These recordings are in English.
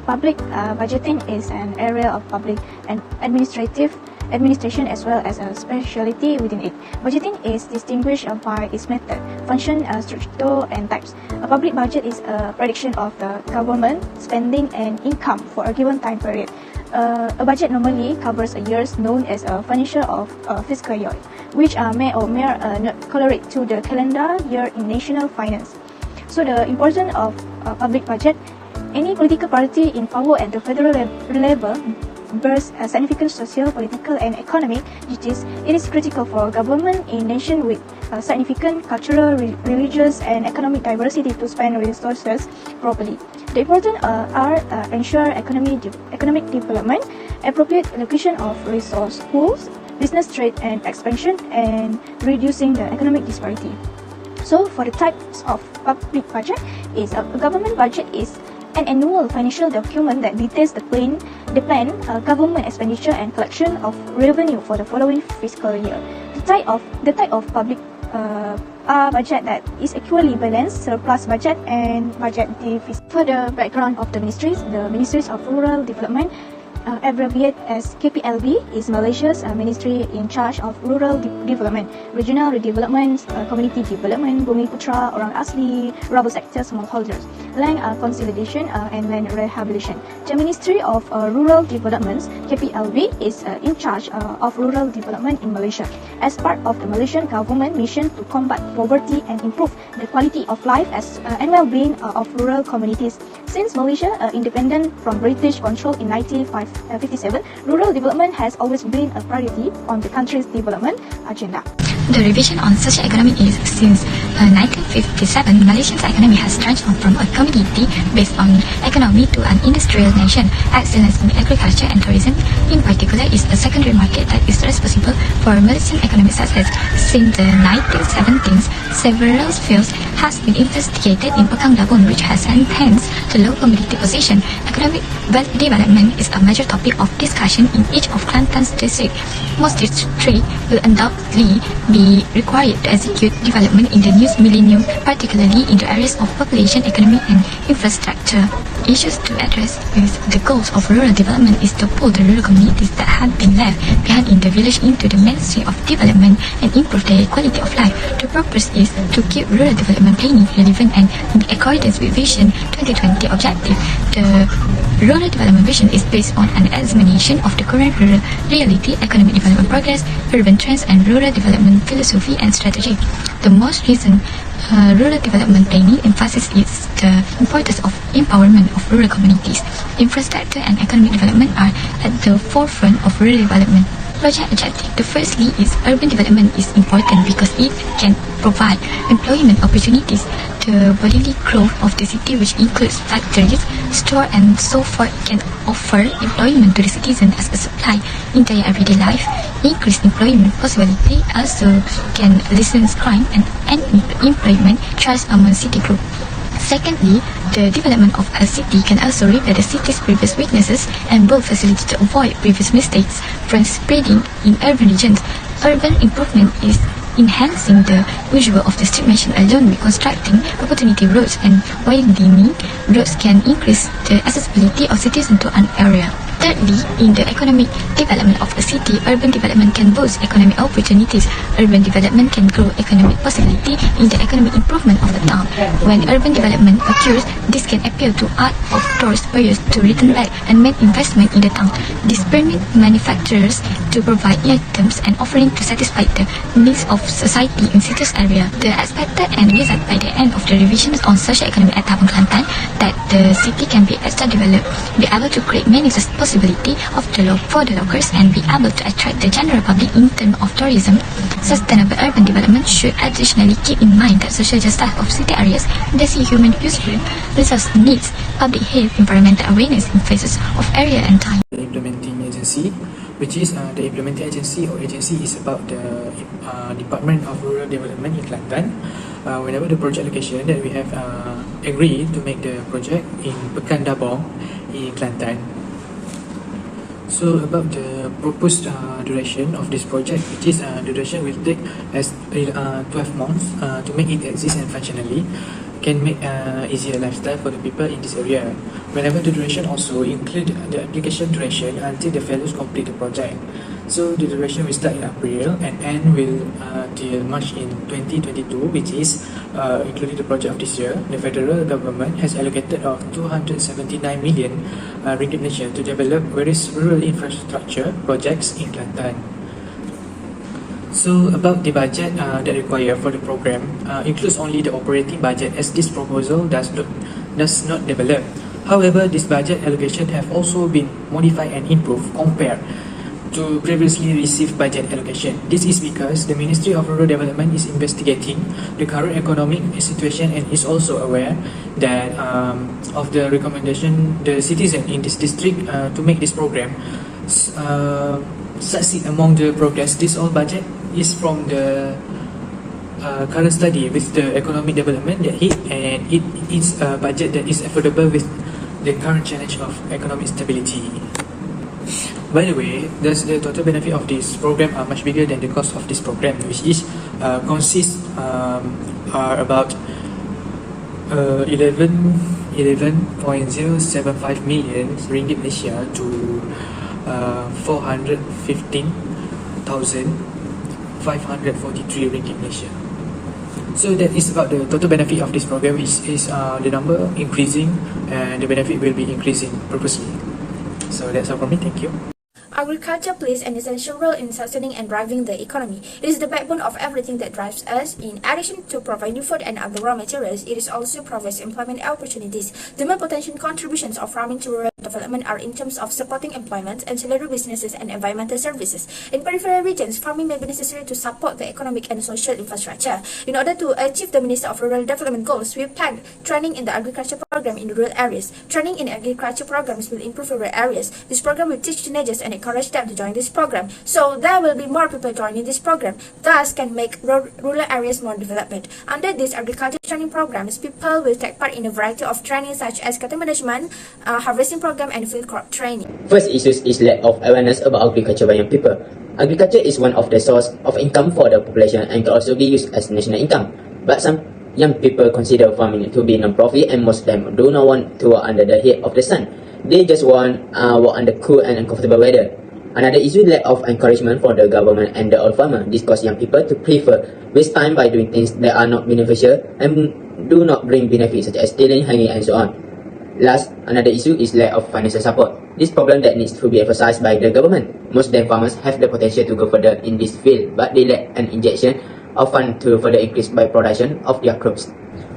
Public budgeting is an area of public and administration as well as a specialty within it. Budgeting is distinguished by its method, function, structure, and types. A public budget is a prediction of the government spending and income for a given time period. A budget normally covers a year known as a financial of fiscal year, which may or may not correlate to the calendar year in national finance. So the importance of public budget. Any political party in power at the federal level bears significant social, political, and economic duties. It is critical for government in nation with significant cultural, religious, and economic diversity to spend resources properly. The important are ensure economic development, appropriate allocation of resource pools, business trade and expansion, and reducing the economic disparity. So, for the types of public budget, a government budget is an annual financial document that details the plan, government expenditure and collection of revenue for the following fiscal year. The type of public budget that is equally balanced, surplus budget and budget deficit. For the background of the ministries of Rural Development, abbreviated as KPLB, is Malaysia's ministry in charge of rural development, regional redevelopment, community development, Bumi Putra, Orang Asli, rural sector smallholders, land consolidation and land rehabilitation. The Ministry of Rural Development, KPLB, is in charge of rural development in Malaysia as part of the Malaysian government mission to combat poverty and improve the quality of life and well-being of rural communities. Since Malaysia independent from British control in 1957, rural development has always been a priority on the country's development agenda. The revision on social economy is, since 1957, Malaysia's economy has transformed from a commodity based on economy to an industrial nation. Excellence in agriculture and tourism, in particular, is a secondary market that is responsible for Malaysian economic success. Since the 1970s, several fields has been investigated in Pekan Dabun, which has enhanced the low commodity position. Economic development is a major topic of discussion in each of Kelantan's districts. Most districts will undoubtedly be required to execute development in the new millennium, particularly in the areas of population, economy, and infrastructure. Issues to address with the goals of rural development is to pull the rural communities that have been left behind in the village into the mainstream of development and improve their quality of life. The purpose is to keep rural development planning relevant and in accordance with Vision 2020 objective. The rural development vision is based on an examination of the current rural reality, economic development progress, urban trends, and rural development philosophy and strategy. The most recent rural development planning emphasis is the importance of empowerment of rural communities. Infrastructure and economic development are at the forefront of rural development. Project objective. The firstly is urban development is important because it can provide employment opportunities. The bodily growth of the city, which includes factories, store, and so forth, can offer employment to the citizen as a supply in their everyday life. Increased employment possibility also can lessen crime and unemployment charge among city group. Secondly, the development of a city can also repair the city's previous weaknesses and build facilities to avoid previous mistakes from spreading in urban regions. Urban improvement is enhancing the visual of the street mentioned alone with constructing opportunity roads and widening roads can increase the accessibility of citizens to an area. Thirdly, in the economic development of a city, urban development can boost economic opportunities. Urban development can grow economic possibility in the economic improvement of the town. When urban development occurs, this can appeal to out of doors buyers to return back and make investment in the town. This permits manufacturers to provide items and offering to satisfy the needs of society in cities area. The expected end result by the end of the revisions on social economy at Tabung Kelantan that the city can be extra developed, be able to create many possibility for the locals and be able to attract the general public in terms of tourism. Sustainable urban development should additionally keep in mind that social justice of city areas, the human resource needs, public health, environmental awareness in phases of area and time. The implementing agency, which is the implementing agency is about the Department of Rural Development in Kelantan. Whenever the project location that we have agreed to make the project in Pekan Dabong in Kelantan. So about the proposed duration of this project, which is the duration will take as 12 months to make it exist and functionally can make easier lifestyle for the people in this area. Whenever the duration also include the application duration until the fellows complete the project. So the duration will start in April and end will till March in 2022, which is including the project of this year. The federal government has allocated of 279 million ringgit Malaysia to develop various rural infrastructure projects in Kelantan. So about the budget that required for the program includes only the operating budget, as this proposal does not develop. However, this budget allocation have also been modified and improved compared to previously received budget allocation. This is because the Ministry of Rural Development is investigating the current economic situation and is also aware that of the recommendation the citizen in this district to make this program succeed among the progress. This all budget is from the current study with the economic development that hit, and it is a budget that is affordable with the current challenge of economic stability. By the way, the total benefit of this program are much bigger than the cost of this program, which is consists are about 11.075 million ringgit Malaysia to 415,543 ringgit Malaysia. So that is about the total benefit of this program, which is the number increasing and the benefit will be increasing purposely. So that's all from me. Thank you. Agriculture plays an essential role in sustaining and driving the economy. It is the backbone of everything that drives us. In addition to providing food and other raw materials, it is also provides employment opportunities. The main potential contributions of farming to rural development are in terms of supporting employment, ancillary businesses, and environmental services. In peripheral regions, farming may be necessary to support the economic and social infrastructure. In order to achieve the Minister of Rural Development goals, we plan training in the agriculture program in rural areas. Training in agriculture programs will improve rural areas. This program will teach teenagers and encourage them to join this program. So there will be more people joining this program, thus can make rural areas more development. Under these agriculture training programs, people will take part in a variety of training such as cattle management, harvesting program, and field crop training. First issue is lack of awareness about agriculture by young people. Agriculture is one of the source of income for the population and can also be used as national income. But some young people consider farming to be non-profit, and most of them do not want to work under the heat of the sun. They just want work under cool and uncomfortable weather. Another issue is lack of encouragement for the government and the old farmer. This causes young people to prefer waste time by doing things that are not beneficial and do not bring benefits, such as stealing, hanging, and so on. Last, another issue is lack of financial support. This problem that needs to be emphasized by the government. Most of them farmers have the potential to go further in this field, but they lack an injection of funds to further increase by production of their crops.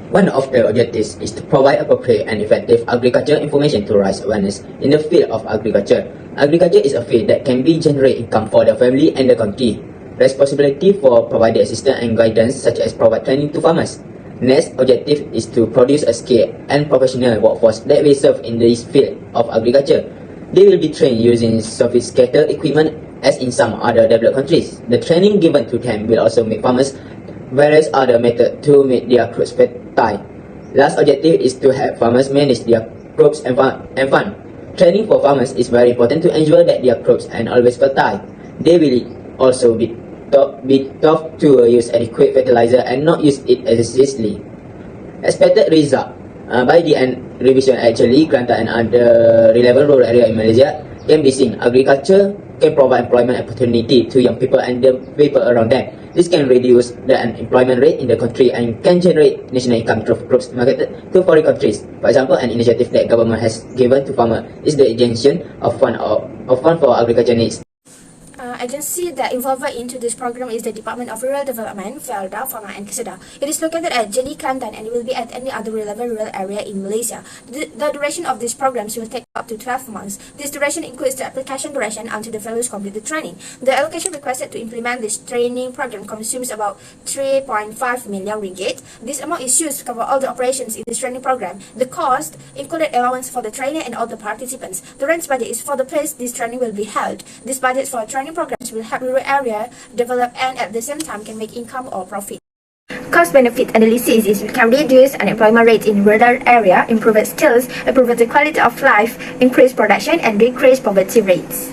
One of the objectives is to provide appropriate and effective agriculture information to raise awareness in the field of agriculture. Agriculture is a field that can be generate income for the family and the country. Responsibility for providing assistance and guidance, such as provide training to farmers. Next objective is to produce a skilled and professional workforce that will serve in this field of agriculture. They will be trained using sophisticated equipment as in some other developed countries. The training given to them will also make farmers various other methods to make their crops fertile. Last objective is to help farmers manage their crops and fund. Training for farmers is very important to ensure that their crops are always fertile. They will also be taught to use adequate fertilizer and not use it excessively. Expected result by the end revision, actually Kelantan and other relevant rural area in Malaysia can be seen. Agriculture can provide employment opportunity to young people and the people around them. This can reduce the unemployment rate in the country and can generate national income through crops marketed to foreign countries. For example, an initiative that government has given to farmers is the injection of fund for agriculture needs. Agency that involved into this program is the Department of Rural Development, Felda, Fama, and Kesedah. It is located at Jeli, Kelantan, and it will be at any other relevant rural area in Malaysia. The duration of these programs will take up to 12 months. This duration includes the application duration until the fellows complete the training. The allocation requested to implement this training program consumes about 3.5 million ringgit. This amount is used to cover all the operations in this training program. The cost included allowance for the trainer and all the participants. The rent budget is for the place this training will be held. This budget for training programs will help rural area develop and at the same time can make income or profit. Cost-benefit analysis is we can reduce unemployment rate in rural area, improve skills, improve the quality of life, increase production, and decrease poverty rates.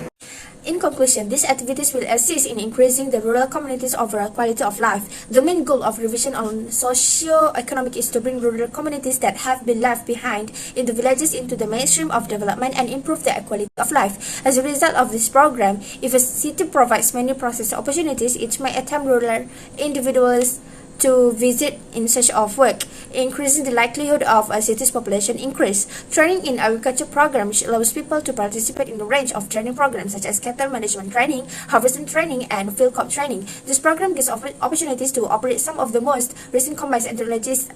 In conclusion, these activities will assist in increasing the rural communities' overall quality of life. The main goal of revision on socio-economic is to bring rural communities that have been left behind in the villages into the mainstream of development and improve their quality of life. As a result of this program, if a city provides many process opportunities, it may attempt rural individuals to visit in search of work, increasing the likelihood of a city's population increase. Training in agriculture programs allows people to participate in a range of training programs such as cattle management training, harvesting training, and field crop training. This program gives opportunities to operate some of the most recent combined technologies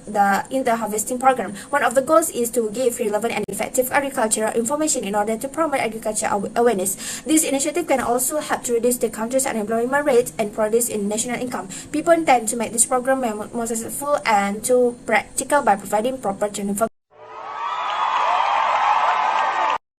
in the harvesting program. One of the goals is to give relevant and effective agricultural information in order to promote agriculture awareness. This initiative can also help to reduce the country's unemployment rate and produce in national income. People intend to make this program more successful and to practical by providing proper training for